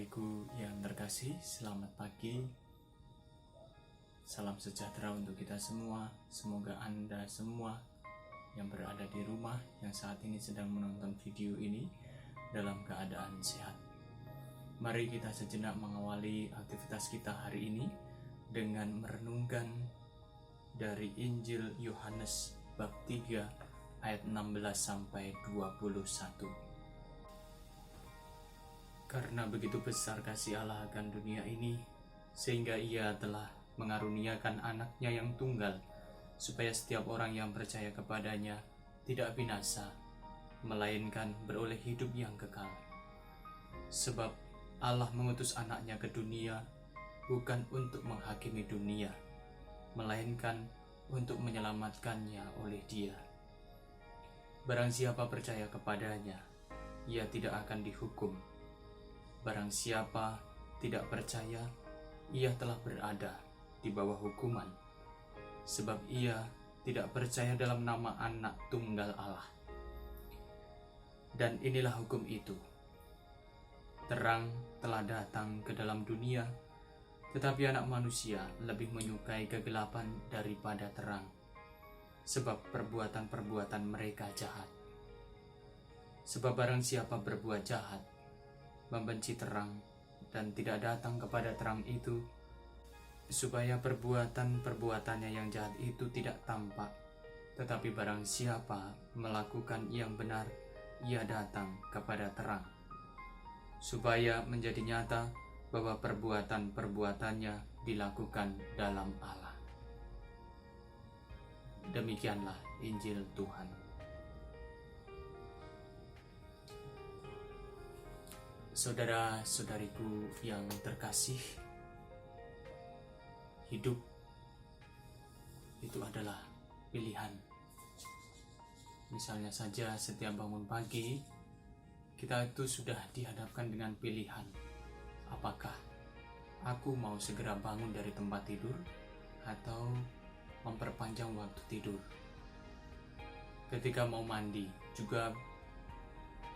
Saudariku yang terkasih, selamat pagi. Salam sejahtera untuk kita semua. Semoga Anda semua yang berada di rumah, yang saat ini sedang menonton video ini, dalam keadaan sehat. Mari kita sejenak mengawali aktivitas kita hari ini dengan merenungkan dari Injil Yohanes bab 3 ayat 16 sampai 21. Karena begitu besar kasih Allah akan dunia ini, sehingga Ia telah mengaruniakan anaknya yang tunggal, supaya setiap orang yang percaya kepadanya tidak binasa, melainkan beroleh hidup yang kekal. Sebab Allah mengutus anaknya ke dunia bukan untuk menghakimi dunia, melainkan untuk menyelamatkannya oleh Dia. Barang siapa percaya kepadanya, ia tidak akan dihukum. Barang siapa tidak percaya, ia telah berada di bawah hukuman, sebab ia tidak percaya dalam nama Anak Tunggal Allah. Dan inilah hukum itu: terang telah datang ke dalam dunia, tetapi Anak Manusia lebih menyukai kegelapan daripada terang, sebab perbuatan-perbuatan mereka jahat. Sebab barang siapa berbuat jahat, membenci terang dan tidak datang kepada terang itu, supaya perbuatan-perbuatannya yang jahat itu tidak tampak. Tetapi barang siapa melakukan yang benar, ia datang kepada terang, supaya menjadi nyata bahwa perbuatan-perbuatannya dilakukan dalam Allah. Demikianlah Injil Tuhan. Saudara-saudariku yang terkasih, hidup itu adalah pilihan. Misalnya saja setiap bangun pagi, kita itu sudah dihadapkan dengan pilihan. Apakah aku mau segera bangun dari tempat tidur atau memperpanjang waktu tidur? Ketika mau mandi juga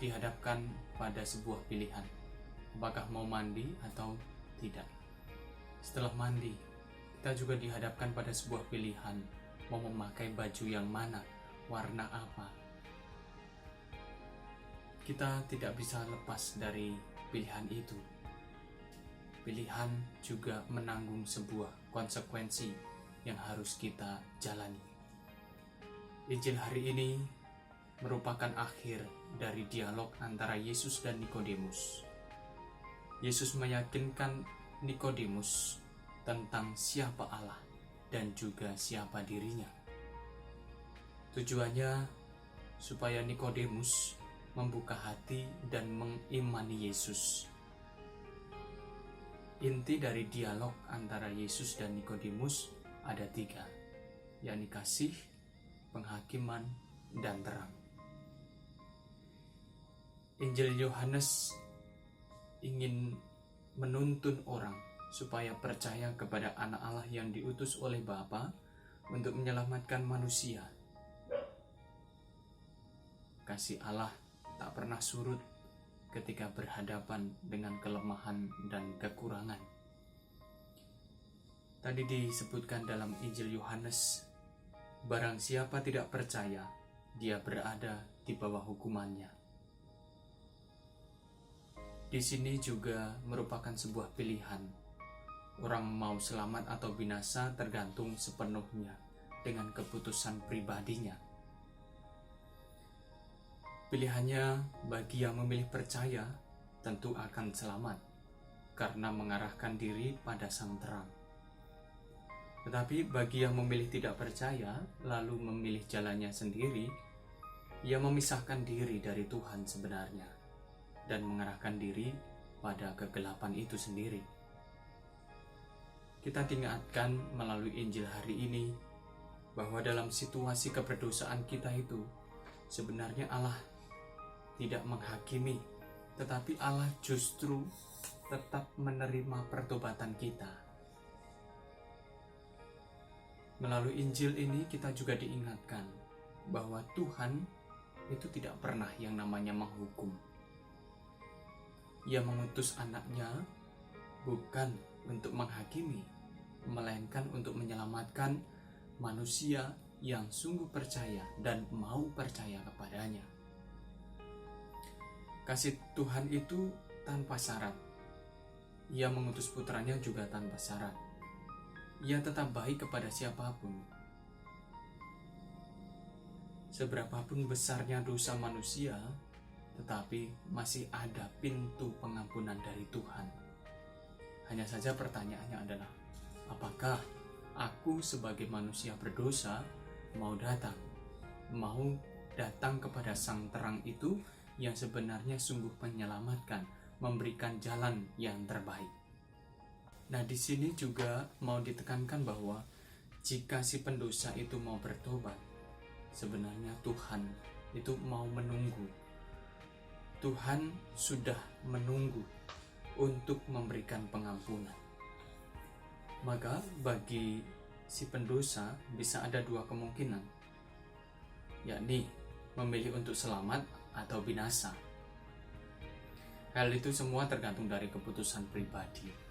dihadapkan pada sebuah pilihan. Apakah mau mandi atau tidak? Setelah mandi, kita juga dihadapkan pada sebuah pilihan. Mau memakai baju yang mana? Warna apa? Kita tidak bisa lepas dari pilihan itu. Pilihan juga menanggung sebuah konsekuensi yang harus kita jalani. Injil hari ini merupakan akhir dari dialog antara Yesus dan Nikodemus. Yesus meyakinkan Nikodemus tentang siapa Allah dan juga siapa dirinya. Tujuannya supaya Nikodemus membuka hati dan mengimani Yesus. Inti dari dialog antara Yesus dan Nikodemus ada 3, yakni kasih, penghakiman, dan terang. Injil Yohanes ingin menuntun orang supaya percaya kepada Anak Allah yang diutus oleh Bapa untuk menyelamatkan manusia. Kasih Allah tak pernah surut ketika berhadapan dengan kelemahan dan kekurangan. Tadi disebutkan dalam Injil Yohanes, barang siapa tidak percaya, dia berada di bawah hukumannya. Di sini juga merupakan sebuah pilihan. Orang mau selamat atau binasa tergantung sepenuhnya dengan keputusan pribadinya. Pilihannya bagi yang memilih percaya tentu akan selamat karena mengarahkan diri pada sang terang. Tetapi bagi yang memilih tidak percaya lalu memilih jalannya sendiri, ia memisahkan diri dari Tuhan sebenarnya dan mengarahkan diri pada kegelapan itu sendiri. Kita diingatkan melalui Injil hari ini bahwa dalam situasi keberdosaan kita itu sebenarnya Allah tidak menghakimi, tetapi Allah justru tetap menerima pertobatan kita. Melalui Injil ini kita juga diingatkan bahwa Tuhan itu tidak pernah yang namanya menghukum. Ia mengutus anaknya bukan untuk menghakimi, melainkan untuk menyelamatkan manusia yang sungguh percaya dan mau percaya kepadanya. Kasih Tuhan itu tanpa syarat. Ia mengutus putranya juga tanpa syarat. Ia tetap baik kepada siapapun. Seberapapun besarnya dosa manusia, tetapi masih ada pintu pengampunan dari Tuhan. Hanya saja pertanyaannya adalah, apakah aku sebagai manusia berdosa mau datang kepada Sang Terang itu yang sebenarnya sungguh menyelamatkan, memberikan jalan yang terbaik. Nah, di sini juga mau ditekankan bahwa jika si pendosa itu mau bertobat, sebenarnya Tuhan itu mau menunggu. Tuhan sudah menunggu untuk memberikan pengampunan. Maka bagi si pendosa bisa ada dua kemungkinan, yakni memilih untuk selamat atau binasa. Hal itu semua tergantung dari keputusan pribadi.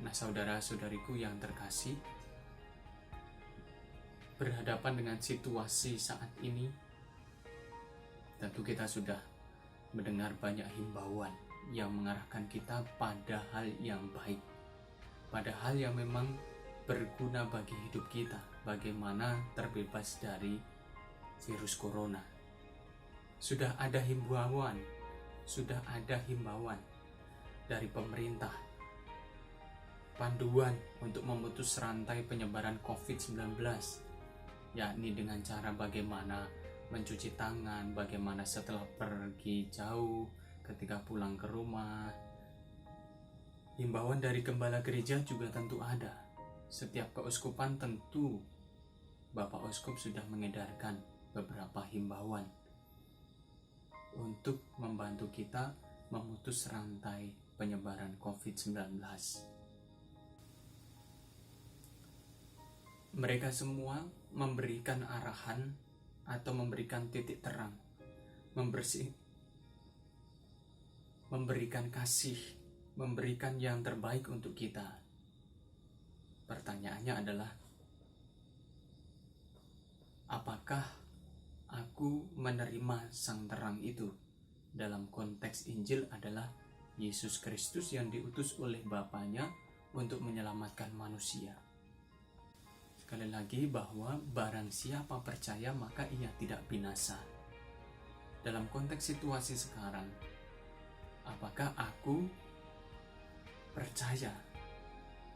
Nah, saudara-saudariku yang terkasih, berhadapan dengan situasi saat ini, tentu kita sudah mendengar banyak himbauan yang mengarahkan kita pada hal yang baik, pada hal yang memang berguna bagi hidup kita, bagaimana terbebas dari virus corona. Sudah ada himbauan dari pemerintah, panduan untuk memutus rantai penyebaran COVID-19, yakni dengan cara bagaimana mencuci tangan, bagaimana setelah pergi jauh, ketika pulang ke rumah. Himbauan dari gembala gereja juga tentu ada. Setiap keuskupan tentu Bapak Uskup sudah mengedarkan beberapa himbauan untuk membantu kita memutus rantai penyebaran COVID-19. Mereka semua memberikan arahan atau memberikan titik terang, memberikan kasih, memberikan yang terbaik untuk kita. Pertanyaannya adalah, apakah aku menerima Sang Terang itu? Dalam konteks Injil adalah Yesus Kristus yang diutus oleh Bapanya untuk menyelamatkan manusia. Sekali lagi, bahwa barang siapa percaya maka ia tidak binasa. Dalam konteks situasi sekarang, apakah aku percaya?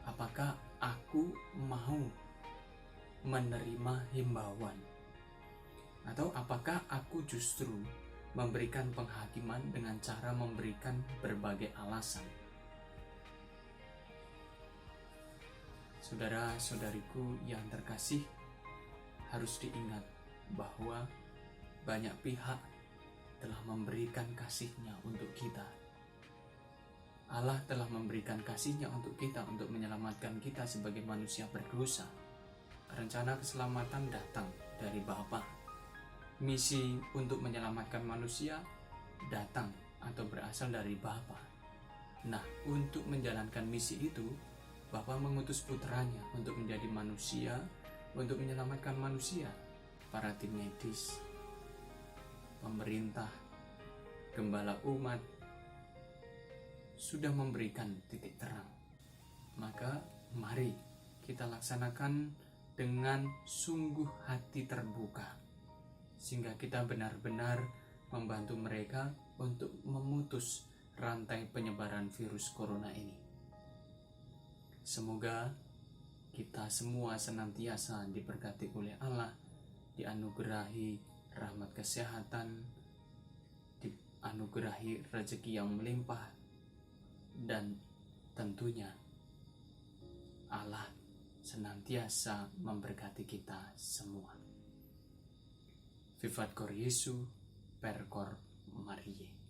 Apakah aku mau menerima himbauan? Atau apakah aku justru memberikan penghakiman dengan cara memberikan berbagai alasan? Saudara-saudariku yang terkasih, harus diingat bahwa banyak pihak telah memberikan kasih-Nya untuk kita. Allah telah memberikan kasih-Nya untuk kita, untuk menyelamatkan kita sebagai manusia berdosa. Rencana keselamatan datang dari Bapa. Misi untuk menyelamatkan manusia datang atau berasal dari Bapa. Nah, untuk menjalankan misi itu, Bapa mengutus putranya untuk menjadi manusia, untuk menyelamatkan manusia. Para tim medis, pemerintah, gembala umat sudah memberikan titik terang. Maka mari kita laksanakan dengan sungguh hati terbuka, sehingga kita benar-benar membantu mereka untuk memutus rantai penyebaran virus corona ini. Semoga kita semua senantiasa diberkati oleh Allah, dianugerahi rahmat kesehatan, dianugerahi rezeki yang melimpah, dan tentunya Allah senantiasa memberkati kita semua. Vivat Cor Jesu, per cor Mariae.